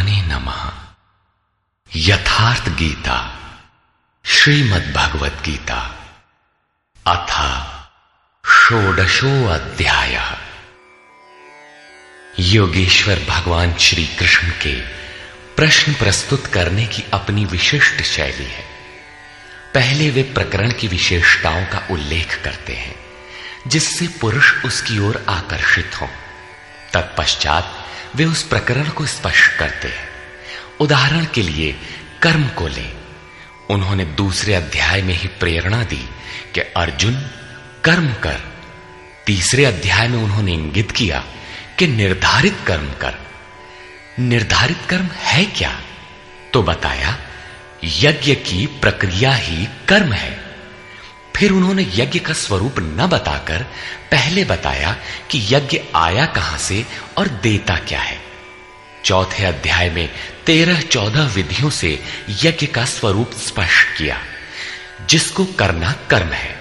परमात्मने नमः। यथार्थ गीता श्रीमद् भगवत गीता अथ षोडशो अध्यायः। योगेश्वर भगवान श्री कृष्ण के प्रश्न प्रस्तुत करने की अपनी विशिष्ट शैली है। पहले वे प्रकरण की विशेषताओं का उल्लेख करते हैं जिससे पुरुष उसकी ओर आकर्षित हो। तत्पश्चात वे उस प्रकरण को स्पष्ट करते हैं। उदाहरण के लिए कर्म को लें। उन्होंने दूसरे अध्याय में ही प्रेरणा दी कि अर्जुन कर्म कर। तीसरे अध्याय में उन्होंने इंगित किया कि निर्धारित कर्म कर। निर्धारित कर्म है क्या? तो बताया यज्ञ की प्रक्रिया ही कर्म है। फिर उन्होंने यज्ञ का स्वरूप न बताकर पहले बताया कि यज्ञ आया कहां से और देता क्या है। चौथे अध्याय में 13-14 विधियों से यज्ञ का स्वरूप स्पष्ट किया जिसको करना कर्म है।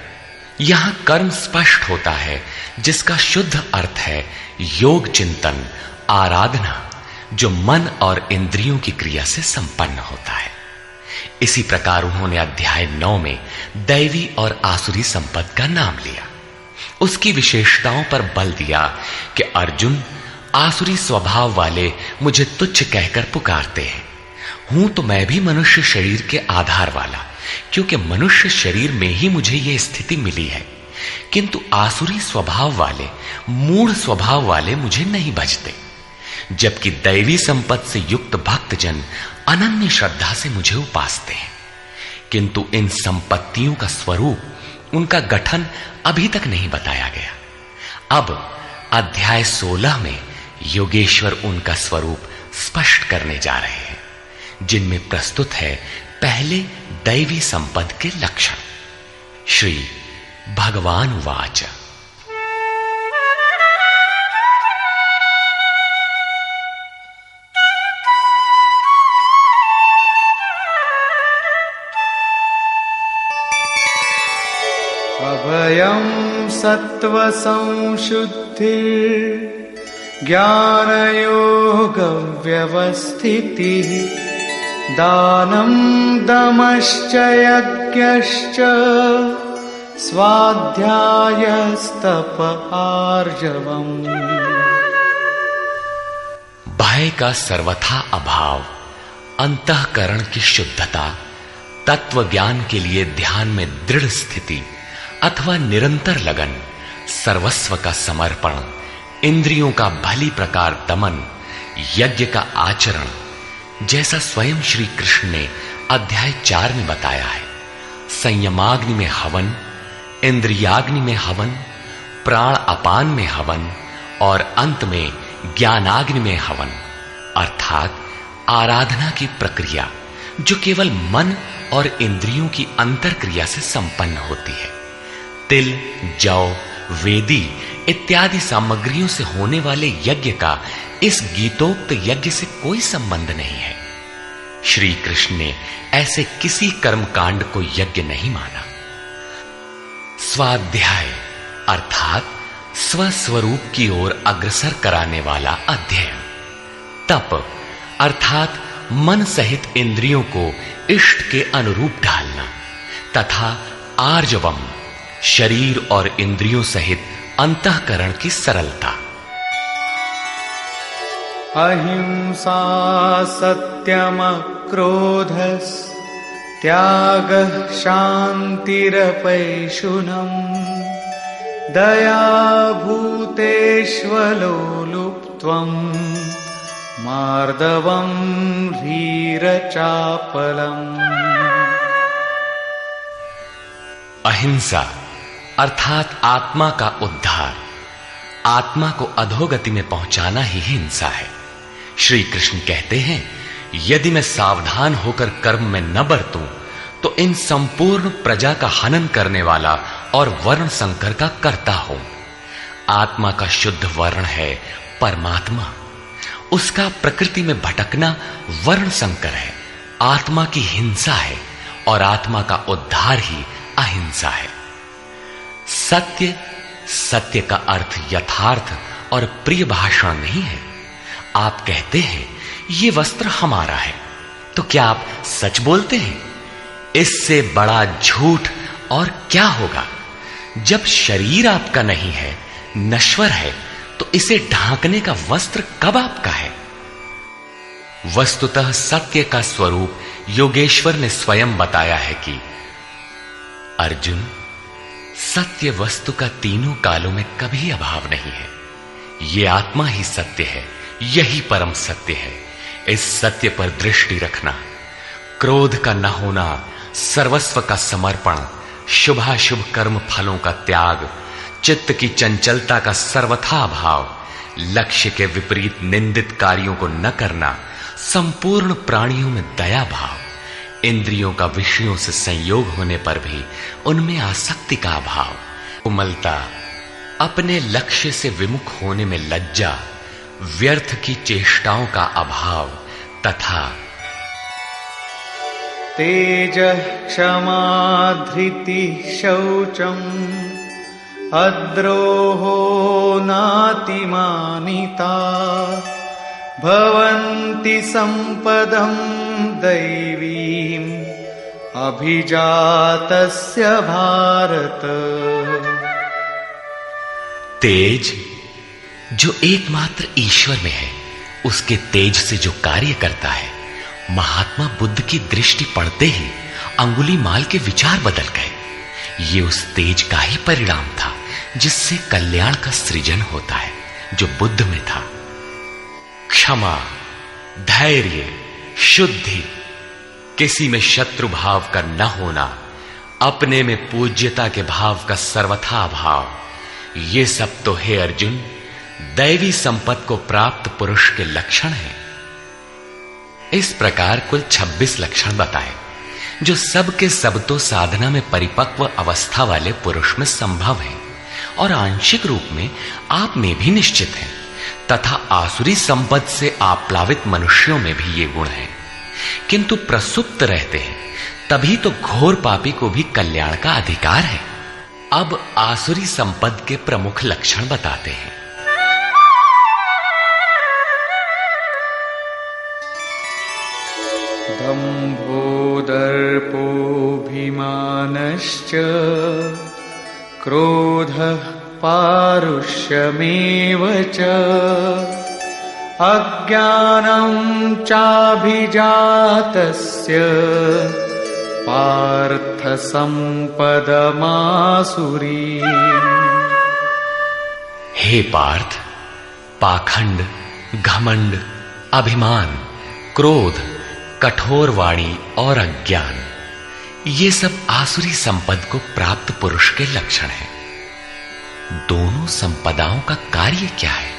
यहां कर्म स्पष्ट होता है जिसका शुद्ध अर्थ है योग चिंतन, आराधना, जो मन और इंद्रियों की क्रिया से संपन्न होता है। इसी प्रकार उन्होंने अध्याय 9 में दैवी और आसुरी संपद का नाम लिया। उसकी विशेषताओं पर बल दिया कि अर्जुन आसुरी स्वभाव वाले मुझे तुच्छ कहकर पुकारते हैं। हूं तो मैं भी मनुष्य शरीर के आधार वाला, क्योंकि मनुष्य शरीर में ही मुझे यह स्थिति मिली है। किंतु आसुरी स्वभाव वाले, मूढ़ स्वभाव वाले मुझे नहीं भजते, जबकि दैवी संपत्ति से युक्त भक्तजन अनन्य श्रद्धा से मुझे उपासते हैं। किंतु इन संपत्तियों का स्वरूप, उनका गठन अभी तक नहीं बताया गया। अब अध्याय 16 में योगेश्वर उनका स्वरूप स्पष्ट करने जा रहे हैं, जिनमें प्रस्तुत है पहले दैवी संपद के लक्षण। श्री भगवान वाच। अभयं सत्व संशुद्धि ज्ञानयोग व्यवस्थितिः दानं दमश्च यज्ञश्च स्वाध्यायस्तप आर्जवम्। भय का सर्वथा अभाव, अंतःकरण की शुद्धता, तत्व ज्ञान के लिए ध्यान में दृढ़ स्थिति अथवा निरंतर लगन, सर्वस्व का समर्पण, इंद्रियों का भली प्रकार दमन, यज्ञ का आचरण, जैसा स्वयं श्री कृष्ण ने अध्याय 4 में बताया है। संयमाग्नि में हवन, इंद्रियाग्नि में हवन, प्राण अपान में हवन और अंत में ज्ञानाग्नि में हवन, अर्थात आराधना की प्रक्रिया जो केवल मन और इंद्रियों की अंतर क्रिया से संपन्न होती है। तिल, जौ, वेदी इत्यादि सामग्रियों से होने वाले यज्ञ का इस गीतोक्त यज्ञ से कोई संबंध नहीं है। श्री कृष्ण ने ऐसे किसी कर्मकांड को यज्ञ नहीं माना। स्वाध्याय अर्थात स्वस्वरूप की ओर अग्रसर कराने वाला अध्ययन। तप अर्थात मन सहित इंद्रियों को इष्ट के अनुरूप ढालना, तथा आर्जवम शरीर और इंद्रियों सहित अंतःकरण की सरलता। अहिंसा सत्यम क्रोधस् त्यागः शान्तिरपैशुनम् दया भूतेष्वलोलुप्त्वम् मार्दवम् धीरचापलम्। अहिंसा अर्थात आत्मा का उद्धार, आत्मा को अधोगति में पहुंचाना ही हिंसा है। श्री कृष्ण कहते हैं, यदि मैं सावधान होकर कर्म में न बरतूं तो इन संपूर्ण प्रजा का हनन करने वाला और वर्ण संकर का कर्ता हूं। आत्मा का शुद्ध वर्ण है परमात्मा। उसका प्रकृति में भटकना वर्ण संकर है, आत्मा की हिंसा है, और आत्मा का उद्धार ही अहिंसा है। सत्य, सत्य का अर्थ यथार्थ और प्रिय भाषण नहीं है। आप कहते हैं ये वस्त्र हमारा है, तो क्या आप सच बोलते हैं? इससे बड़ा झूठ और क्या होगा? जब शरीर आपका नहीं है, नश्वर है, तो इसे ढांकने का वस्त्र कब आपका है? वस्तुतः सत्य का स्वरूप योगेश्वर ने स्वयं बताया है कि अर्जुन, सत्य वस्तु का तीनों कालों में कभी अभाव नहीं है। ये आत्मा ही सत्य है, यही परम सत्य है। इस सत्य पर दृष्टि रखना, क्रोध का न होना, सर्वस्व का समर्पण, शुभाशुभ कर्म फलों का त्याग, चित्त की चंचलता का सर्वथा अभाव, लक्ष्य के विपरीत निंदित कार्यों को न करना, संपूर्ण प्राणियों में दया भाव, इंद्रियों का विषयों से संयोग होने पर भी उनमें आसक्ति का अभाव, कोमलता, अपने लक्ष्य से विमुख होने में लज्जा, व्यर्थ की चेष्टाओं का अभाव तथा तेजः क्षमा धृतिः शौचम् अद्रोहो नातिमानिता भवन्ति सम्पदं दैवीम् अभिजातस्य भारत। तेज जो एकमात्र ईश्वर में है, उसके तेज से जो कार्य करता है, महात्मा बुद्ध की दृष्टि पड़ते ही अंगुलीमाल के विचार बदल गए। ये उस तेज का ही परिणाम था जिससे कल्याण का सृजन होता है, जो बुद्ध में था। क्षमा, धैर्य, शुद्धि, किसी में शत्रु भाव का न होना, अपने में पूज्यता के भाव का सर्वथा अभाव, ये सब तो हे अर्जुन दैवी संपत्ति को प्राप्त पुरुष के लक्षण हैं। इस प्रकार कुल 26 लक्षण बताए, जो सब के सब तो साधना में परिपक्व अवस्था वाले पुरुष में संभव है और आंशिक रूप में आप में भी निश्चित है, तथा आसुरी संपत्ति से आप्लावित मनुष्यों में भी ये गुण है, किंतु प्रसुप्त रहते हैं, तभी तो घोर पापी को भी कल्याण का अधिकार है। अब आसुरी संपद के प्रमुख लक्षण बताते हैं। दम्भो दर्पोऽभिमानश्च क्रोधः पारुष्यमेव च अज्ञानं चाभिजातस्य पार्थ संपदमासुरी। हे पार्थ, पाखंड, घमंड, अभिमान, क्रोध, कठोर वाणी और अज्ञान, ये सब आसुरी संपद को प्राप्त पुरुष के लक्षण हैं। दोनों संपदाओं का कार्य क्या है?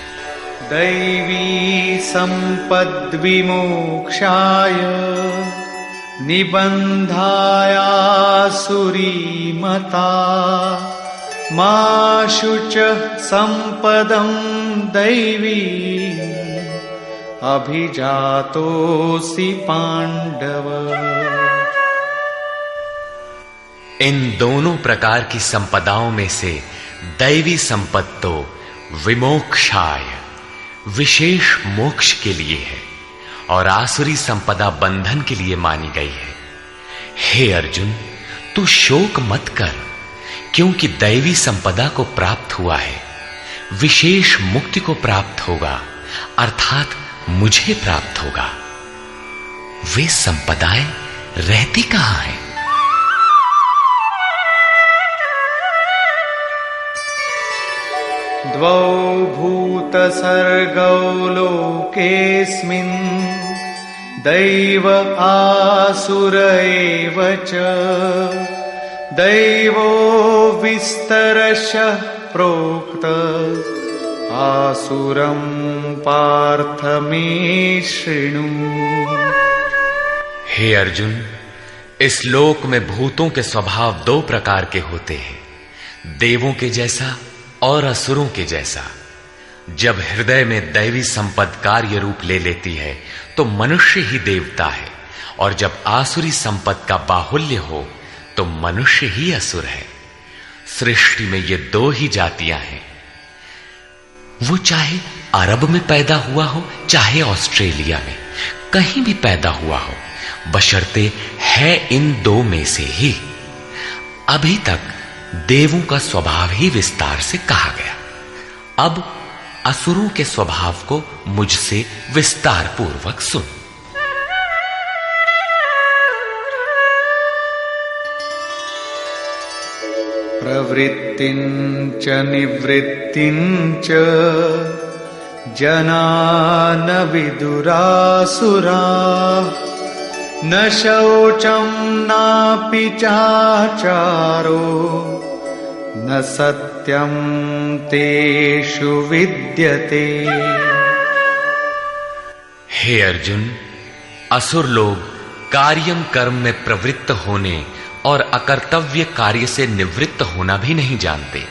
दैवी संपद विमोक्षाय निबन्धायासुरी मता मा शुचः संपदं दैवी अभिजातोऽसि पांडव। इन दोनों प्रकार की संपदाओं में से दैवी संपत्ति तो विमोक्षाय, विशेष मोक्ष के लिए है, और आसुरी संपदा बंधन के लिए मानी गई है। हे अर्जुन, तू शोक मत कर, क्योंकि दैवी संपदा को प्राप्त हुआ है, विशेष मुक्ति को प्राप्त होगा, अर्थात मुझे प्राप्त होगा। वे संपदाएं रहती कहां हैं? द्वौ भूतसर्गौ लोकेऽस्मिन् दैव आसुर एव च दैवो विस्तरशः प्रोक्त आसुरं पार्थ मे शृणु। हे अर्जुन, इस लोक में भूतों के स्वभाव दो प्रकार के होते हैं, देवों के जैसा और असुरों के जैसा। जब हृदय में दैवी संपद कार्य रूप ले लेती है तो मनुष्य ही देवता है, और जब आसुरी संपद का बाहुल्य हो तो मनुष्य ही असुर है। सृष्टि में ये दो ही जातियां हैं, वो चाहे अरब में पैदा हुआ हो चाहे ऑस्ट्रेलिया में, कहीं भी पैदा हुआ हो, बशर्ते है इन दो में से ही। अभी तक देवों का स्वभाव ही विस्तार से कहा गया, अब असुरों के स्वभाव को मुझसे विस्तार पूर्वक सुन। प्रवृत्तिञ्च निवृत्तिञ्च जना न विदुरासुराः न शौचं नापि चाचारो न सत्यं तेषु विद्यते। हे अर्जुन, असुर लोग कार्यम कर्म में प्रवृत्त होने और अकर्तव्य कार्य से निवृत्त होना भी नहीं जानते,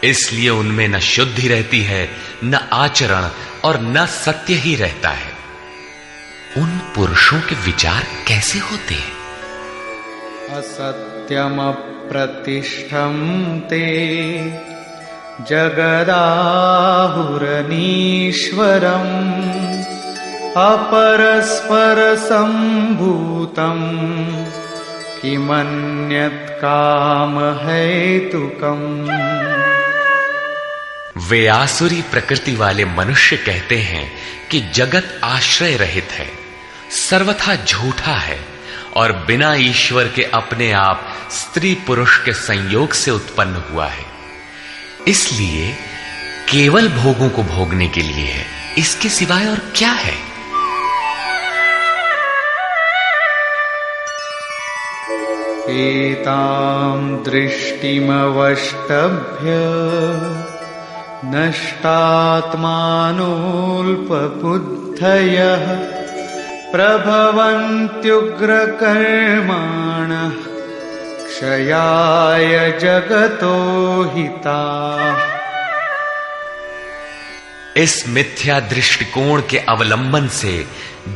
इसलिए उनमें न शुद्धि रहती है, न आचरण और न सत्य ही रहता है। उन पुरुषों के विचार कैसे होते हैं? असत्यम प्रतिष्ठं ते जगदाहुरनीश्वरम् अपरस्पर संभूतम् किमन्यत् काम हेतुकम्। वे आसुरी प्रकृति वाले मनुष्य कहते हैं कि जगत आश्रय रहित है, सर्वथा झूठा है और बिना ईश्वर के अपने आप स्त्री पुरुष के संयोग से उत्पन्न हुआ है, इसलिए केवल भोगों को भोगने के लिए है, इसके सिवाय और क्या है? एतां दृष्टिमवष्टभ्य नष्टात्मानोऽल्पबुद्धयः प्रभवन्त्युग्रकर्माणः क्षयाय जगतो हिताः। इस मिथ्या दृष्टिकोण के अवलंबन से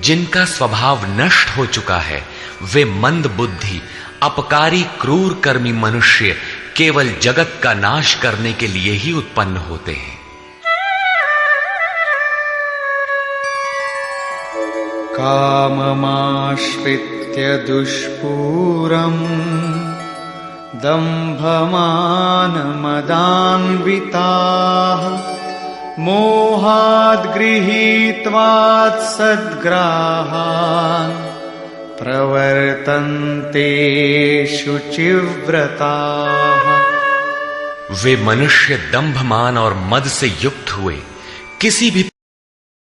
जिनका स्वभाव नष्ट हो चुका है, वे मंद बुद्धि अपकारी क्रूर कर्मी मनुष्य केवल जगत का नाश करने के लिए ही उत्पन्न होते हैं। काममाश्रित्य दुष्पूरम् दम्भमानमदान्विताः मोहाद् गृहीत्वात् सद्ग्राहान् प्रवर्तन्ते शुचिव्रताः। वे मनुष्य दंभमान और मद से युक्त हुए किसी भी